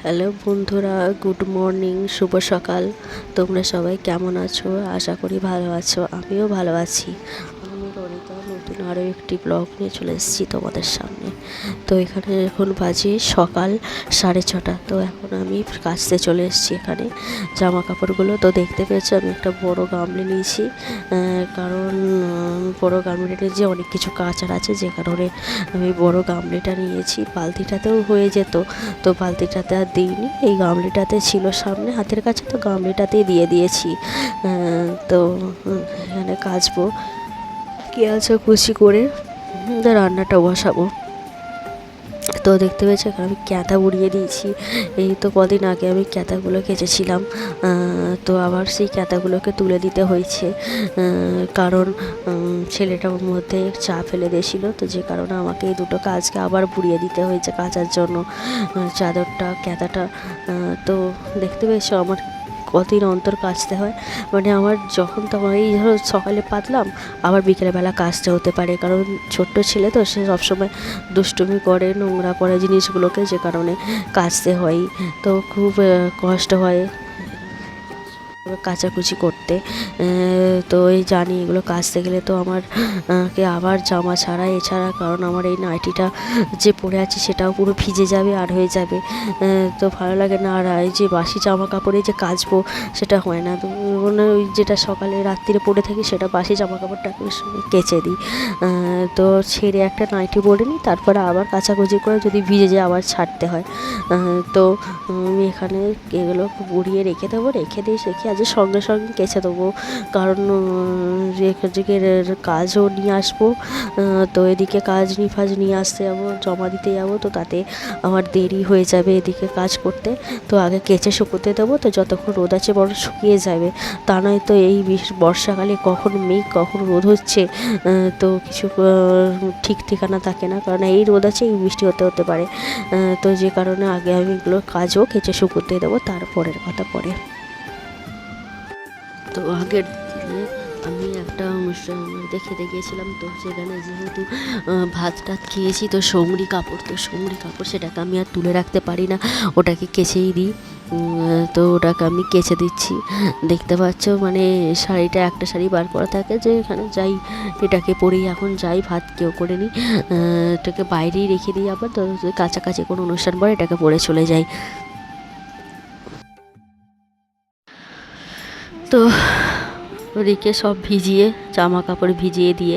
Hello বন্ধুরা, good morning, শুভ সকাল। তোমরা সবাই কেমন আছো? আশা করি ভালো আছো। আমিও ভালো আছি। আমি রনিতা নতুন আরও একটি ব্লগ নিয়ে চলে এসেছি তোমাদের সামনে। তো এখানে এখন বাজে সকাল 6:30। তো এখন আমি কাচতে চলে এসেছি এখানে জামা কাপড়গুলো। তো দেখতে পেয়েছো আমি একটা বড় গামলি নিয়েছি, কারণ বড় গামলিটা যে অনেক কিছু কাচার আছে, যে কারণে আমি বড় গামলিটা নিয়েছি। বালতিটাতেও হয়ে যেত, তো বালতিটাতে আর দিইনি, এই গামলিটাতে ছিল সামনে হাতের কাছে, তো গামলিটাতেই দিয়ে দিয়েছি। তো এখানে কাচবো, পেঁয়াজ কুচি করে রান্নাটা বসাবো। তো দেখতে পেয়েছি এখানে আমি ক্যাঁথা উড়িয়ে দিয়েছি। এই তো কদিন আগে আমি ক্যাঁথাগুলো কেচেছিলাম, তো আবার সেই ক্যাঁথাগুলোকে তুলে দিতে হয়েছে, কারণ ছেলেটার মধ্যে চা ফেলে দিয়েছিল, তো যে কারণে আমাকে এই দুটো কাজকে আবার বুড়িয়ে দিতে হয়েছে কাচার জন্য, চাদরটা ক্যাঁথাটা। তো দেখতে পেয়েছো আমার কতদিন অন্তর কাচতে হয়, মানে আমার যখন তখন এই ধরো সকালে পাতলাম, আবার বিকেলবেলা কাচতে হতে পারে, কারণ ছোট্ট ছেলে তো সে সবসময় দুষ্টুমি করে, নোংরা করে জিনিসগুলোকে, যে কারণে কাচতে হয়। তো খুব কষ্ট হয় কাচাকুচি করতে। তো এই জানি এগুলো কাচতে গেলে তো আমার কে আবার জামা ছাড়া এছাড়া, কারণ আমার এই নাইটিটা যে পরে আছি সেটাও পুরো ভিজে যাবে আর হয়ে যাবে, তো ভালো লাগে না। আর এই যে বাসি জামা কাপড়ে যে কাচবো সেটা হয় না, তো ওই যেটা সকালে রাত্রিরে পরে থাকি সেটা বাসি জামা কাপড়টাকে কেচে দিই। তো ছেড়ে একটা নাইটি পরে নিই, তারপরে আবার কাচাকুচি করে যদি ভিজে যায় আবার ছাড়তে হয়। তো আমি এখানে এগুলো বুড়িয়ে রেখে দেবো, রেখে আজ সঙ্গে সঙ্গে কেচে দেবো, কারণ এদিকে কাজও নিয়ে আসবো। তো এদিকে কাজ ফাজ নিয়ে আসতে যাবো, জমা দিতে যাবো, তো তাতে আমার দেরি হয়ে যাবে এদিকে কাজ করতে। তো আগে কেচে শুকোতে দেবো, তো যতক্ষণ রোদ আছে বরং শুকিয়ে যাবে, তা নয় তো এই বর্ষাকালে কখন মেঘ কখন রোদ হচ্ছে, তো কিছু ঠিক ঠিকানা থাকে না, কারণ এই রোদ আছে এই বৃষ্টি হতে পারে। তো যে কারণে আগে আমি এগুলো কাজও কেচে শুকোতে দেবো, তারপরের কথা পরে। তো আগের দিনে আমি একটা অনুষ্ঠান খেতে গিয়েছিলাম, তো সেখানে যেহেতু ভাত টাত খেয়েছি, তো সঙ্গড়ি কাপড় সেটাকে আমি আর তুলে রাখতে পারি না, ওটাকে কেচেই দিই। তো ওটাকে আমি কেচে দিচ্ছি, দেখতে পাচ্ছ, মানে শাড়িটা একটা শাড়ি বার করা থাকে, যে এখানে যাই এটাকে পরেই এখন যাই ভাত কেউ করে নিই, এটাকে বাইরেই রেখে দিই, আবার তো কাছাকাছি কোনো অনুষ্ঠান পরে এটাকে পরে চলে যাই। তো ওদিকে সব ভিজিয়ে জামা কাপড় ভিজিয়ে দিয়ে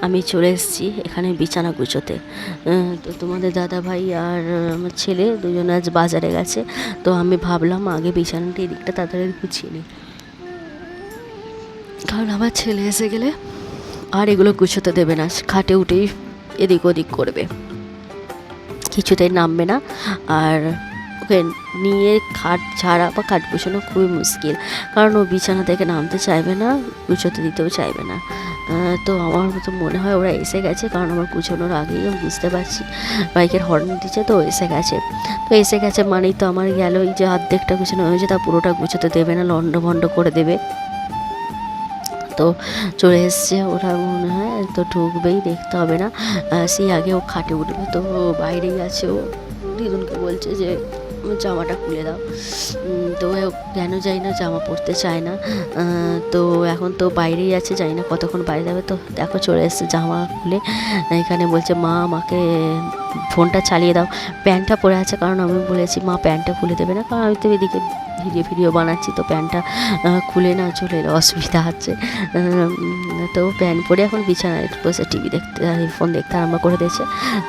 আমি চলে এসেছি এখানে বিছানা গুছোতে। তো তোমাদের দাদা ভাই আর আমার ছেলে দুজনে আজ বাজারে গেছে, তো আমি ভাবলাম আগে বিছানাটা এদিকটা তাড়াতাড়ি গুছিয়ে নিই, কারণ আমার ছেলে এসে গেলে আর এগুলো গুছোতে দেবে না, খাটে উঠেই এদিক ওদিক করবে, কিছুতেই নামবে না। আর ওকে নিয়ে খাট ছাড়া বা খাট গুছানো খুবই মুশকিল, কারণ ও বিছানা থেকে নামতে চাইবে না, গুছোতে দিতেও চাইবে না। তো আমার তো মনে হয় ওরা এসে গেছে, কারণ আমার গুছোনোর আগেই আমি বুঝতে পারছি বাইকের হর্ন দিচ্ছে, তো এসে গেছে। তো এসে গেছে মানেই তো আমার গেল, এই যে অর্ধেকটা গুছানো হয়েছে তা পুরোটা গুছোতে দেবে না, লন্ডভন্ড করে দেবে। তো চলে এসছে ওরা, মনে হয় তো ঢুকবেই, দেখতে হবে না, সেই আগে ও খাটে উঠবে। তো বাইরেই আছে, ও দিদুনকে বলছে যে জামাটা খুলে দাও, তো কেন যাই না, জামা পরতে চায় না। তো এখন তো বাইরেই আছে, জানি না কতক্ষণ বাইরে যাবে। তো দেখো চলে এসছে জামা খুলে, এখানে বলছে মা আমাকে ফোনটা চালিয়ে দাও, প্যান্টটা পরে আছে, কারণ আমি বলেছি মা প্যান্টটা খুলে দেবে না, কারণ আমি তো এদিকে ভিডিও বানাচ্ছি, তো প্যান্টটা খুলে না চলে এলে অসুবিধা হচ্ছে। তো প্যান্ট পরে এখন বিছানায় বসে টিভি দেখতে, ফোন দেখতে আরম্ভ করে দিয়েছে।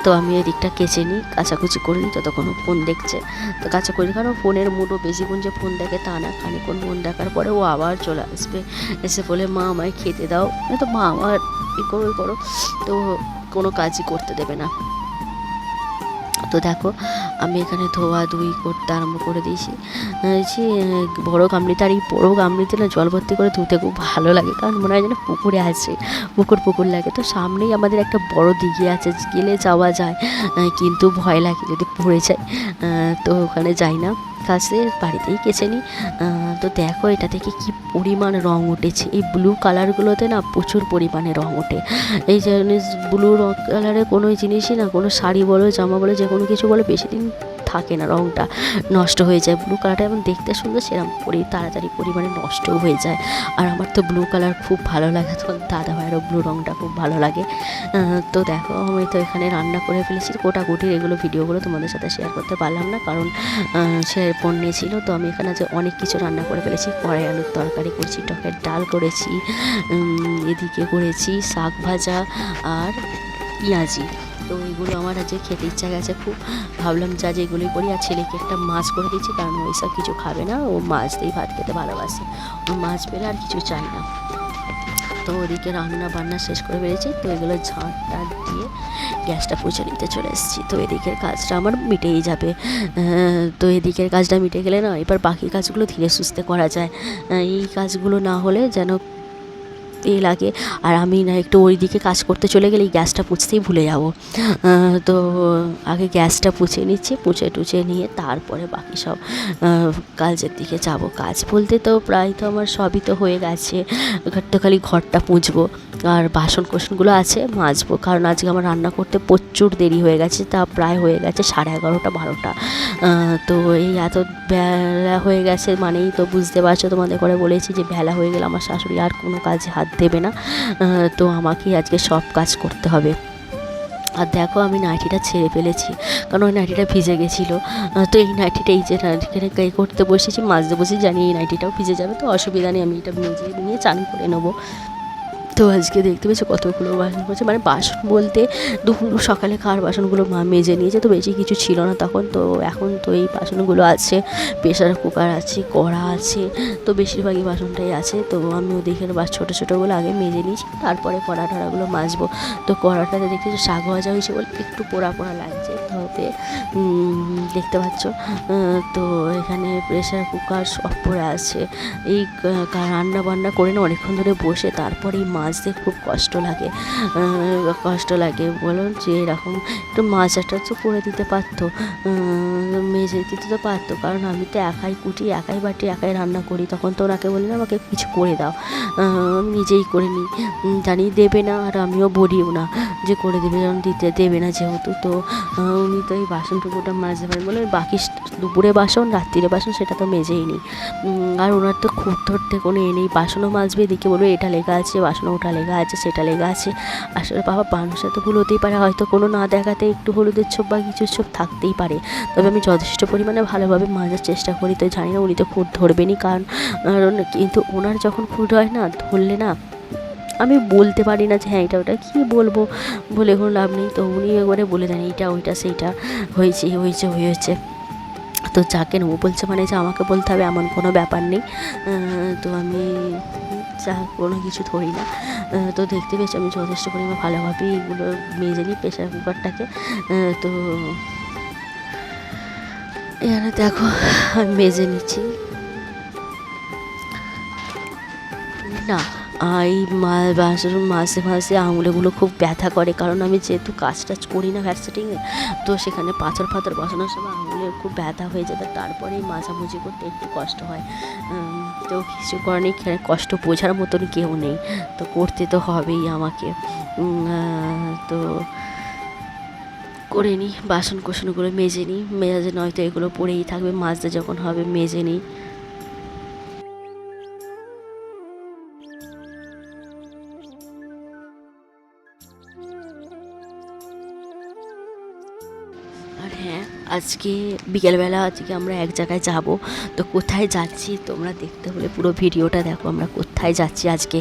তো আমি এদিকটা কেচে নিই, কাচাকুচি করে নিই, ততক্ষণ ফোন দেখছে। তো কাচাকুচি, কারণ ফোনের মুডও বেশিক্ষণ যে ফোন দেখে তা না, খানিক্ষণ ফোন দেখার পরে ও আবার চলে আসবে, এসে বলে মা আমায় খেতে দাও, তো মা আমার করো, তো কোনো কাজই করতে দেবে না। তো দেখো আমি এখানে ধোয়াধুয়ি করতে আরম্ভ করে দিয়েছি, যে বড় গামলিতে, আর এই বড়ো গামলিতে না জল ভর্তি করে ধুতে খুব ভালো লাগে, কারণ মনে হয় যেন পুকুরে আছে, পুকুর লাগে। তো সামনেই আমাদের একটা বড় দিঘি আছে, গেলে যাওয়া যায়, কিন্তু ভয় লাগে যদি পড়ে যায়, তো ওখানে যাই না, কাছে বাড়িতেই কেচে নিই। তো দেখো এটা থেকে কি পরিমাণ রং উঠেছে, এই ব্লু কালারগুলোতে না প্রচুর পরিমাণে রং ওঠে। এই জিনিস ব্লু কালারের কোনো জিনিসই না, কোনো শাড়ি বলো জামা বলো যে কোনো কিছু বলো বেশি দিন থাকে না, রঙটা নষ্ট হয়ে যায়। ব্লু কালারটা যেমন দেখতে সুন্দর সেরকম তাড়াতাড়ি পরিমাণে নষ্টও হয়ে যায়। আর আমার তো ব্লু কালার খুব ভালো লাগে, তো দাদা ভাইয়েরও ব্লু রঙটা খুব ভালো লাগে। তো দেখো আমি তো এখানে রান্না করে ফেলেছি, কোটাকুটির এগুলো ভিডিওগুলো তোমাদের সাথে শেয়ার করতে পারলাম না, কারণ সে ফোন নিয়েছিল। তো আমি এখানে যে অনেক কিছু রান্না করে ফেলেছি, কড়াই আলুর তরকারি করেছি, টকের ডাল করেছি, এদিকে করেছি শাক ভাজা আর পেঁয়াজি। তো এগুলো আমার আজকে খেতে ইচ্ছা গেছে খুব, ভাবলাম যা যেগুলোই করি। আর ছেলেকে একটা মাছ করে দিচ্ছি, কারণ ওই সব কিছু খাবে না, ও মাছ দিয়েই ভাত খেতে ভালোবাসে, ও মাছ পেলে আর কিছু চাই না। তো ওদিকে রান্না বান্না শেষ করে ফেলেছি, তো এগুলো ঝাঁটটা দিয়ে গ্যাসটা পুছে নিতে চলে এসেছি। তো এদিকের কাজটা আমার মিটেই যাবে। তো এদিকের কাজটা মিটে গেলে না এবার বাকি কাজগুলো ধীরে সুস্থে করা যায়। এই কাজগুলো না হলে যেন লাগে। আর আমি না একটু ওই দিকে কাজ করতে চলে গেলে এই গ্যাসটা পুছতেই ভুলে যাব। তো আগে গ্যাসটা পুছে নিচ্ছি, পুছে টুছে নিয়ে তারপরে বাকি সব কাজের দিকে যাব। কাজ বলতে তো প্রায় তো আমার সবই তো হয়ে গেছে, তো খালি ঘরটা পুছবো আর বাসন কোসনগুলো আছে মাজবো, কারণ আজকে আমার রান্না করতে প্রচুর দেরি হয়ে গেছে, তা প্রায় হয়ে গেছে 11:30 12টা। তো এই এত বেলা হয়ে গেছে মানেই তো বুঝতে পারছো, তোমাদের করে বলেছি যে বেলা হয়ে গেলে আমার শাশুড়ি আর কোনো কাজে হাত দেবে না, তো আমাকেই আজকে সব কাজ করতে হবে। আর দেখো আমি নাইটিটা ছেড়ে ফেলেছি, কারণ ওই নাইটিটা ভিজে গেছিলো। তো এই নাইটিটা এই যে নাইটিটা করতে বসেছি, মাজতে বসে জানি এই নাইটিটাও ভিজে যাবে, তো অসুবিধা নেই, আমি এটা মেজে নিয়ে চান করে নেবো। তো আজকে দেখতে পেয়েছো কতগুলো বাসন পড়ছে, মানে বাসন বলতে দুপুর সকালে খাওয়ার বাসনগুলো মা মেজে নিয়েছে, তো বেশি কিছু ছিল না তখন। তো এখন তো এই বাসনগুলো আছে, প্রেশার কুকার আছে, কড়া আছে, তো বেশিরভাগই বাসনটাই আছে। তো আমি ওদিকের ছোটো ছোটোগুলো আগে মেজে নিয়েছি, তারপরে কড়া টড়াগুলো মাজবো। তো কড়াটাতে দেখতেছি শাক ভাজা হয়েছে বলে একটু পোড়া পোড়া লাগছে, তবে দেখতে পাচ্ছ। তো এখানে প্রেশার কুকার সব পড়ে আছে। এই রান্না বান্না করে না অনেকক্ষণ ধরে বসে তারপরে এই মাজতে খুব কষ্ট লাগে বলো, যে এরকম একটু মাজাটা তো করে দিতে পারতো, মেজে দিতে তো পারতো, কারণ আমি তো একাই কুটি, একাই বাটি, একাই রান্না করি। তখন তো ওনাকে বলি না আমাকে কিছু করে দাও, আমি নিজেই করে নিই, জানি দেবে না, আর আমিও বলিও না যে করে দেবে, যখন দিতে দেবে না যেহেতু। তো উনি তো এই বাসনটুকুটা মাজতে পারেন বলে, বাকি দুপুরে বাসন রাত্রিরে বাসন সেটা তো মেজেই নিই। আর ওনার তো খুব ধরতে কোনো নেই, বাসনও মাজবে, এদিকে বলবে এটা লেগা আছে, বাসনও ওটা লেগা আছে, সেটা লেগা আছে। আসলে বাবা মানুষের তো ভুল হতেই পারে, হয়তো কোনো না দেখাতে একটু হলুদের ছোপ বা কিছুর ছোপ থাকতেই পারে, তবে আমি যথেষ্ট পরিমাণে ভালোভাবে মাজার চেষ্টা করি। তো জানি না উনি তো খুঁত ধরবেনই, কারণ কিন্তু ওনার যখন খুঁত হয় না, ধরলে না আমি বলতে পারি না যে হ্যাঁ এটা ওটা, কী বলবো বলে কোনো লাভ নেই। তো উনি একবারে বলে দেন এইটা ওইটা সেইটা হয়েছে। তো যাকে ও বলছে মানে যে আমাকে বলতে হবে এমন কোনো ব্যাপার নেই। তো আমি কোনো কিছু ধরি না। তো দেখতে পেয়েছি আমি যথেষ্ট পরিমাণে ভালোভাবেই এগুলো মেজে নিই প্রেশার কুকারটাকে। তো এখানে দেখো আমি মেজে নিচ্ছি না। এই মাঝে মাঝে আঙুলেগুলো খুব ব্যথা করে, কারণ আমি যেহেতু কাজ টাজ করি না ভ্যাটসেটিংয়ে, তো সেখানে পাথর বসানোর সময় আঙুলে খুব ব্যথা হয়ে যায়, তারপরেই মাঝামাঝি করতে একটু কষ্ট হয়। তো কিছু করার নেই, কষ্ট বোঝার মতন কেউ নেই, তো করতে তো হবেই আমাকে। তো করে নিই, বাসন কোসনগুলো মেজে নিই, মেজাজে নয়তো এগুলো পড়েই থাকবে, মাজতে যখন হবে মেজে নিই। আর হ্যাঁ, আজকে বিকেলবেলা আমরা এক জায়গায় যাব, তো কোথায় যাচ্ছি তোমরা দেখতে হলে পুরো ভিডিওটা দেখো। আমরা কোথায় যাচ্ছি আজকে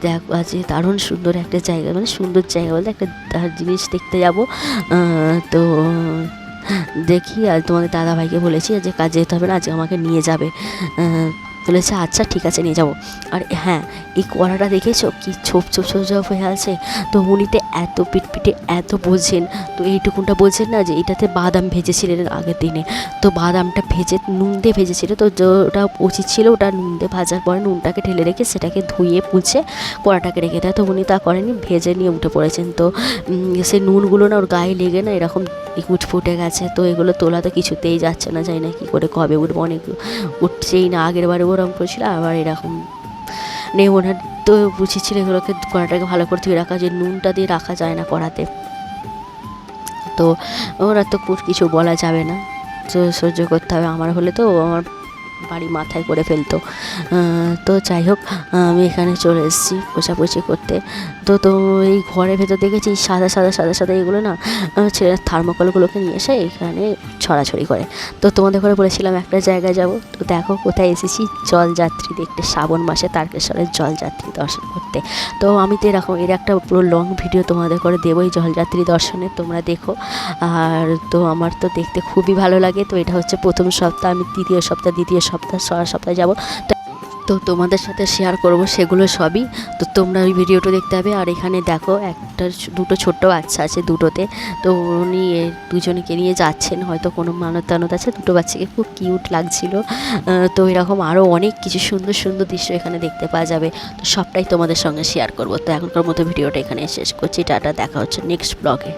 দেখো, আজকে দারুণ সুন্দর একটা জায়গা, মানে সুন্দর জায়গা বলতে একটা জিনিস দেখতে যাব। তো দেখি, আর তোমাদের দাদাভাইকে বলেছি যে কাজ যেতে হবে না, আজকে আমাকে নিয়ে যাবে। বলেছে আচ্ছা ঠিক আছে নিয়ে যাবো। আর হ্যাঁ, এই কড়াটা দেখেছো কি ছোপ হয়ে আছে, তো উনিতে এত পিটপিটে এত বোঝেন, তো এইটুকুনটা বোঝেন না যে এটাতে বাদাম ভেজেছিলেন আগের দিনে, তো বাদামটা ভেজে নুন দিয়ে ভেজেছিল, তো ওটা উচিত ছিল ওটা নুন দিয়ে ভাজার পরে নুনটাকে ঢেলে রেখে সেটাকে ধুয়ে মুছে কড়াটাকে রেখে দেয়, তো উনি তা করেনি, ভেজে নিয়ে উঠে পড়েছেন। তো সে নুনগুলো না ওর গায়ে লেগে না এরকম ফুটে গেছে, তো এগুলো তোলা তো কিছুতেই যাচ্ছে না, জানি না কী করে কবে উঠবো, অনেক উঠছেই না। আগের বারে ওরকম করেছিল, আবার এরকম নেই ওনার, তো বুঝেছিল এগুলোকে কড়াটাকে ভালো করে ধুয়ে রাখা, যে নুনটা দিয়ে রাখা যায় না কড়াতে। তো ওরা তো কিছু বলা যাবে না, তো সহ্য করতে হবে। আমার হলে তো আমার বাড়ি মাথায় করে ফেলতো। তো যাই হোক, আমি এখানে চলে এসেছি পোছাপুছি করতে। তো এই ঘরের ভেতর দেখেছি সাদা সাদা সাদা সাদা এগুলো না, ছেলেরা থার্মোকলগুলোকে নিয়ে এসে এখানে ছড়াছড়ি করে। তো তোমাদের ঘরে বলেছিলাম একটা জায়গায় যাব, তো দেখো কোথায় এসেছি, জলযাত্রী দেখতে, শ্রাবণ মাসে তারকেশ্বরের জলযাত্রী দর্শন করতে। তো আমি তো এর একটা পুরো লং ভিডিও তোমাদের করে দেবো এই জলযাত্রী দর্শনে, তোমরা দেখো। আর তো আমার তো দেখতে খুবই ভালো লাগে। তো এটা হচ্ছে প্রথম সপ্তাহ, আমি দ্বিতীয় সপ্তাহ সপ্তাহে যাব। তো তোমাদের সাথে শেয়ার করব সেগুলো সবই। তো তোমরা ওই ভিডিওটা দেখতে হবে। আর এখানে দেখো দুটো ছোট্ট বাচ্চা আছে দুটোতে। তো উনি দুজনকে নিয়ে যাচ্ছেন, হয়তো কোনো মানত টানত আছে। দুটো বাচ্চাকে খুব কিউট লাগছিল। তো এরকম আরও অনেক কিছু সুন্দর সুন্দর দৃশ্য এখানে দেখতে পাওয়া যাবে। তো সবটাই তোমাদের সঙ্গে শেয়ার করব। তো এখনকার মতো ভিডিওটা এখানে শেষ করছি। টাটা, দেখা হচ্ছে নেক্সট ব্লগে।